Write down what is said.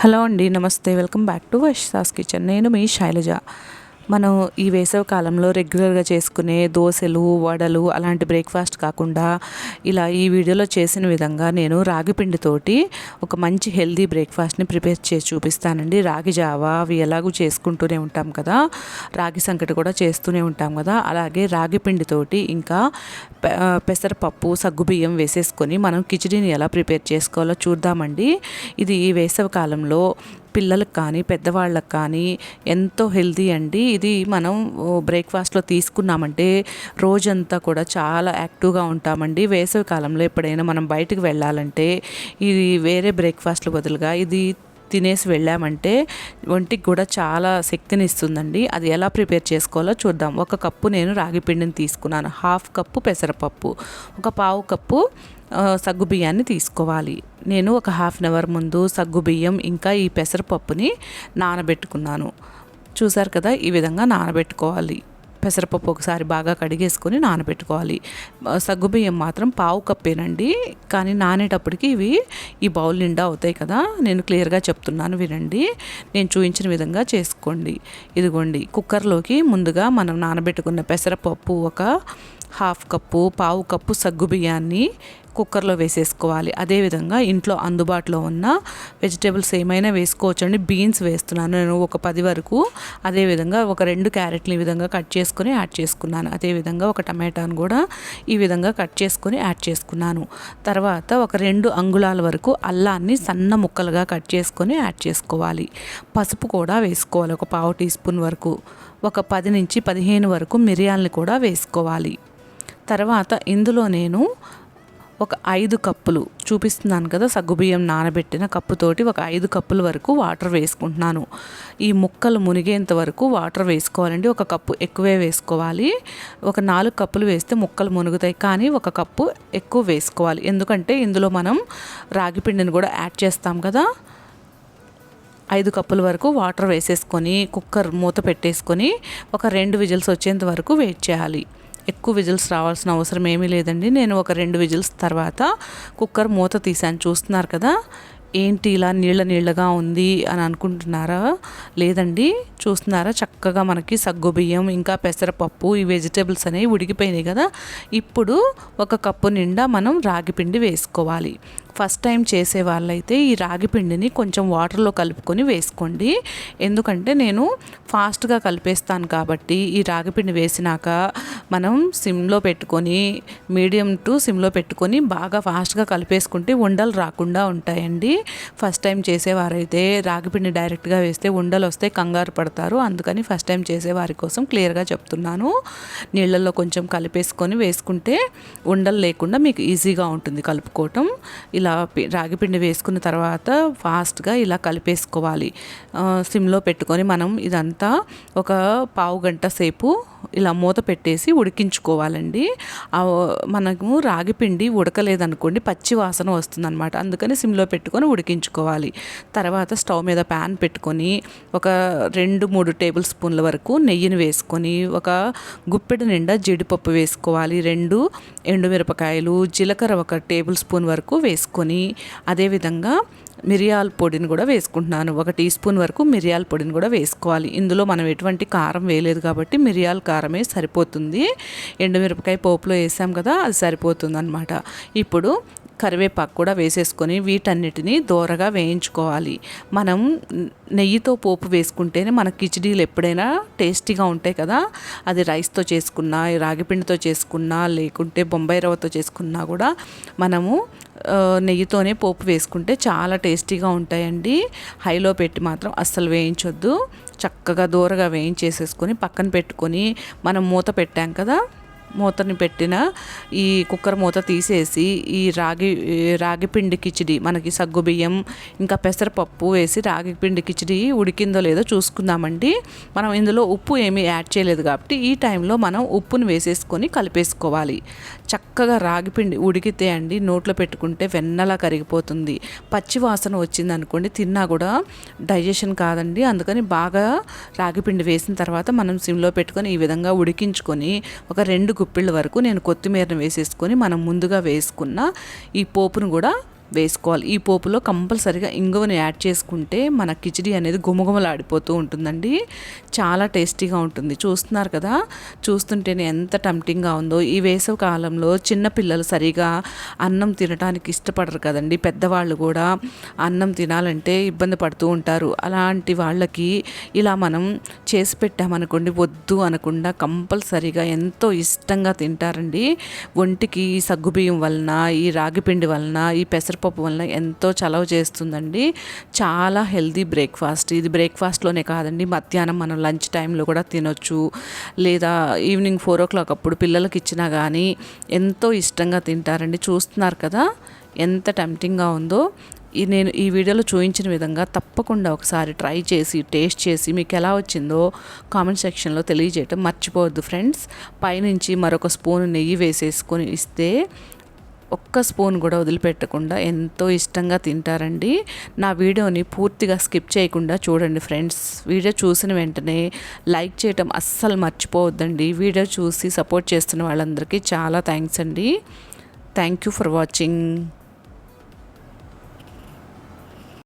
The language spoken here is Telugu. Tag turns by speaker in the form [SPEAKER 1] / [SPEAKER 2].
[SPEAKER 1] హలో అండి, నమస్తే. Welcome back to Varshitha's kitchen. నేను మీ శైలజ. మనం ఈ వేసవి కాలంలో రెగ్యులర్గా చేసుకునే దోశలు, వడలు అలాంటి బ్రేక్ఫాస్ట్ కాకుండా ఇలా ఈ వీడియోలో చేసిన విధంగా నేను రాగి పిండితోటి ఒక మంచి హెల్దీ బ్రేక్ఫాస్ట్ని ప్రిపేర్ చేసి చూపిస్తానండి. రాగి జావా అవి ఎలాగూ చేసుకుంటూనే ఉంటాం కదా, రాగి సంకటి కూడా చేస్తూనే ఉంటాం కదా, అలాగే రాగి పిండితోటి ఇంకా పెసరపప్పు, సగ్గుబియ్యం వేసేసుకొని మనం కిచిడీని ఎలా ప్రిపేర్ చేసుకోవాలో చూద్దామండి. ఇది ఈ వేసవి కాలంలో పిల్లలకు కానీ పెద్దవాళ్ళకి కానీ ఎంతో హెల్తీ అండి. ఇది మనం బ్రేక్ఫాస్ట్లో తీసుకున్నామంటే రోజంతా కూడా చాలా యాక్టివ్గా ఉంటామండి. వేసవి కాలంలో ఎప్పుడైనా మనం బయటకు వెళ్ళాలంటే ఇది వేరే బ్రేక్ఫాస్ట్ల బదులుగా ఇది తినేసి వెళ్ళామంటే ఒంటికి కూడా చాలా శక్తిని ఇస్తుందండి. అది ఎలా ప్రిపేర్ చేసుకోవాలో చూద్దాం. ఒక కప్పు నేను రాగి పిండిని తీసుకున్నాను, హాఫ్ కప్పు పెసరపప్పు, ఒక పావు కప్పు సగ్గుబియ్యాన్ని తీసుకోవాలి. నేను ఒక హాఫ్ అన్ అవర్ ముందు సగ్గుబియ్యం ఇంకా ఈ పెసరపప్పుని నానబెట్టుకున్నాను. చూసారు కదా, ఈ విధంగా నానబెట్టుకోవాలి. పెసరపప్పు ఒకసారి బాగా కడిగేసుకొని నానబెట్టుకోవాలి. సగ్గుబియ్యం మాత్రం పావు కప్పేనండి, కానీ నానేటప్పటికి ఇవి ఈ బౌల్ నిండా అవుతాయి కదా. నేను క్లియర్గా చెప్తున్నాను, వినండి. నేను చూపించిన విధంగా చేసుకోండి. ఇదిగోండి, కుక్కర్లోకి ముందుగా మనం నానబెట్టుకున్న పెసరపప్పు ఒక హాఫ్ కప్పు, పావు కప్పు సగ్గుబియ్యాన్ని కుక్కర్లో వేసేసుకోవాలి. అదేవిధంగా ఇంట్లో అందుబాటులో ఉన్న వెజిటేబుల్స్ ఏమైనా వేసుకోవచ్చండి. బీన్స్ వేస్తున్నాను నేను ఒక 10 వరకు. అదేవిధంగా ఒక 2 క్యారెట్లు ఈ విధంగా కట్ చేసుకొని యాడ్ చేసుకున్నాను. అదేవిధంగా ఒక టమాటాను కూడా ఈ విధంగా కట్ చేసుకొని యాడ్ చేసుకున్నాను. తర్వాత ఒక 2 అంగుళాల వరకు అల్లాన్ని సన్న ముక్కలుగా కట్ చేసుకొని యాడ్ చేసుకోవాలి. పసుపు కూడా వేసుకోవాలి, ఒక పావు టీ స్పూన్ వరకు. ఒక 10 నుంచి 15 వరకు మిరియాలని కూడా వేసుకోవాలి. తర్వాత ఇందులో నేను ఒక 5 కప్పులు చూపిస్తున్నాను కదా, సగ్గుబియ్యం నానబెట్టిన కప్పుతోటి ఒక 5 కప్పుల వరకు వాటర్ వేసుకుంటున్నాను. ఈ ముక్కలు మునిగేంత వరకు వాటర్ వేసుకోవాలండి. ఒక కప్పు ఎక్కువే వేసుకోవాలి. ఒక 4 కప్పులు వేస్తే ముక్కలు మునుగుతాయి, కానీ ఒక కప్పు ఎక్కువ వేసుకోవాలి. ఎందుకంటే ఇందులో మనం రాగి పిండిని కూడా యాడ్ చేస్తాం కదా. 5 కప్పుల వరకు వాటర్ వేసేసుకొని కుక్కర్ మూత పెట్టేసుకొని ఒక 2 విజిల్స్ వచ్చేంత వరకు వెయిట్ చేయాలి. ఎక్కువ విజిల్స్ రావాల్సిన అవసరం ఏమీ లేదండి. నేను ఒక 2 విజిల్స్ తర్వాత కుక్కర్ మూత తీసాను. చూస్తున్నారు కదా, ఏంటి ఇలా నీళ్ళగా ఉంది అని అనుకుంటున్నారా? లేదండి, చూస్తున్నారా, చక్కగా మనకి సగ్గుబియ్యం ఇంకా పెసరపప్పు ఈ వెజిటేబుల్స్ అనేవి ఉడికిపోయినాయి కదా. ఇప్పుడు ఒక కప్పు నిండా మనం రాగి పిండి వేసుకోవాలి. ఫస్ట్ టైం చేసే వాళ్ళైతే ఈ రాగి పిండిని కొంచెం వాటర్లో కలుపుకొని వేసుకోండి. ఎందుకంటే నేను ఫాస్ట్గా కలిపేస్తాను కాబట్టి ఈ రాగి పిండి వేసినాక మనం సిమ్లో పెట్టుకొని, మీడియం టు సిమ్లో పెట్టుకొని బాగా ఫాస్ట్గా కలిపేసుకుంటే ఉండలు రాకుండా ఉంటాయండి. ఫస్ట్ టైం చేసేవారైతే రాగి పిండి డైరెక్ట్గా వేస్తే ఉండలు వస్తే కంగారు పడతారు. అందుకని ఫస్ట్ టైం చేసేవారి కోసం క్లియర్గా చెప్తున్నాను. నీళ్ళల్లో కొంచెం కలిపేసుకొని వేసుకుంటే ఉండలు లేకుండా మీకు ఈజీగా ఉంటుంది కలుపుకోవటం. ఇలా రాగి పిండి వేసుకున్న తర్వాత ఫాస్ట్గా ఇలా కలిపేసుకోవాలి. సిమ్లో పెట్టుకొని మనం ఇదంతా ఒక పావు గంట సేపు ఇలా మూత పెట్టేసి ఉడికించుకోవాలండి. మనము రాగి పిండి ఉడకలేదనుకోండి, పచ్చి వాసన వస్తుందన్నమాట. అందుకని సిమ్లో పెట్టుకొని ఉడికించుకోవాలి. తర్వాత స్టవ్ మీద ప్యాన్ పెట్టుకొని ఒక 2-3 టేబుల్ స్పూన్ల వరకు నెయ్యిని వేసుకొని ఒక గుప్పెడు నిండా జీడిపప్పు వేసుకోవాలి. 2 ఎండుమిరపకాయలు, జీలకర్ర ఒక టేబుల్ స్పూన్ వరకు వేసుకొని, అదేవిధంగా మిరియాల పొడిని కూడా వేసుకుంటున్నాను. 1 టీ స్పూన్ వరకు మిరియాల పొడిని కూడా వేసుకోవాలి. ఇందులో మనం ఎటువంటి కారం వేయలేదు కాబట్టి మిరియాల కారమే సరిపోతుంది. ఎండుమిరపకాయ పోపులో వేసాం కదా, అది సరిపోతుంది అన్నమాట. ఇప్పుడు కరివేపాకు కూడా వేసేసుకొని వీటన్నిటిని దోరగా వేయించుకోవాలి. మనం నెయ్యితో పోపు వేసుకుంటేనే మన కిచిడీలు ఎప్పుడైనా టేస్టీగా ఉంటాయి కదా. అది రైస్తో చేసుకున్నా, రాగిపిండితో చేసుకున్నా, లేకుంటే బొంబాయి రవ్వతో చేసుకున్నా కూడా మనము నెయ్యితోనే పోపు వేసుకుంటే చాలా టేస్టీగా ఉంటాయండి. హైలో పెట్టి మాత్రం అస్సలు వేయించొద్దు. చక్కగా దూరగా వేయించేసేసుకొని పక్కన పెట్టుకొని మనం మూత పెట్టాం కదా, మూతని పెట్టిన ఈ కుక్కర్ మూత తీసేసి ఈ రాగి పిండి కిచిడి, మనకి సగ్గుబియ్యం ఇంకా పెసరపప్పు వేసి రాగి పిండి కిచిడి ఉడికిందో లేదో చూసుకుందామండి. మనం ఇందులో ఉప్పు ఏమీ యాడ్ చేయలేదు కాబట్టి ఈ టైంలో మనం ఉప్పుని వేసేసుకొని కలిపేసుకోవాలి. చక్కగా రాగి పిండి ఉడికితే అండి నోట్లో పెట్టుకుంటే వెన్నలా కరిగిపోతుంది. పచ్చి వాసన వచ్చింది అనుకోండి, తిన్నా కూడా డైజెషన్ కాదండి. అందుకని బాగా రాగి పిండి వేసిన తర్వాత మనం సిమ్లో పెట్టుకొని ఈ విధంగా ఉడికించుకొని ఒక 2 గుప్పిళ్ళ వరకు నేను కొత్తిమీరను వేసేసుకొని మనం ముందుగా వేసుకున్న ఈ పోపును కూడా వేసుకోవాలి. ఈ పోపులో కంపల్సరీగా ఇంగువని యాడ్ చేసుకుంటే మన కిచిడి అనేది గుమగుమలాడిపోతూ ఉంటుందండి. చాలా టేస్టీగా ఉంటుంది. చూస్తున్నారు కదా, చూస్తుంటేనే ఎంత టెంప్టింగ్గా ఉందో. ఈ వేసవి కాలంలో చిన్నపిల్లలు సరిగా అన్నం తినడానికి ఇష్టపడరు కదండి. పెద్దవాళ్ళు కూడా అన్నం తినాలంటే ఇబ్బంది పడుతూ ఉంటారు. అలాంటి వాళ్ళకి ఇలా మనం చేసి పెట్టామనుకోండి, వద్దు అనకుండా కంపల్సరీగా ఎంతో ఇష్టంగా తింటారండి. ఒంటికి ఈ సగ్గుబియ్యం వలన, ఈ రాగిపిండి వలన, ఈ పెసరపప్పు వలన ఎంతో చలవ చేస్తుందండి. చాలా హెల్తీ బ్రేక్ఫాస్ట్ ఇది. బ్రేక్ఫాస్ట్లోనే కాదండి, మధ్యాహ్నం మనం లంచ్ టైంలో కూడా తినొచ్చు, లేదా ఈవినింగ్ 4 o'clock అప్పుడు పిల్లలకి ఇచ్చినా కానీ ఎంతో ఇష్టంగా తింటారండి. చూస్తున్నారు కదా ఎంత టెంప్టింగ్గా ఉందో. నేను ఈ వీడియోలో చూపించిన విధంగా తప్పకుండా ఒకసారి ట్రై చేసి టేస్ట్ చేసి మీకు ఎలా వచ్చిందో కామెంట్ సెక్షన్లో తెలియజేయటం మర్చిపోవద్దు ఫ్రెండ్స్. పైనుంచి మరొక స్పూన్ నెయ్యి వేసేసుకొని ఇస్తే ఒక్క స్పూన్ కూడా వదిలిపెట్టకుండా ఎంతో ఇష్టంగా తింటారండి. నా వీడియోని పూర్తిగా స్కిప్ చేయకుండా చూడండి ఫ్రెండ్స్. వీడియో చూసిన వెంటనే లైక్ చేయటం అస్సలు మర్చిపోవద్దండి. వీడియో చూసి సపోర్ట్ చేస్తున్న వాళ్ళందరికీ చాలా థ్యాంక్స్ అండి. Thank you for watching.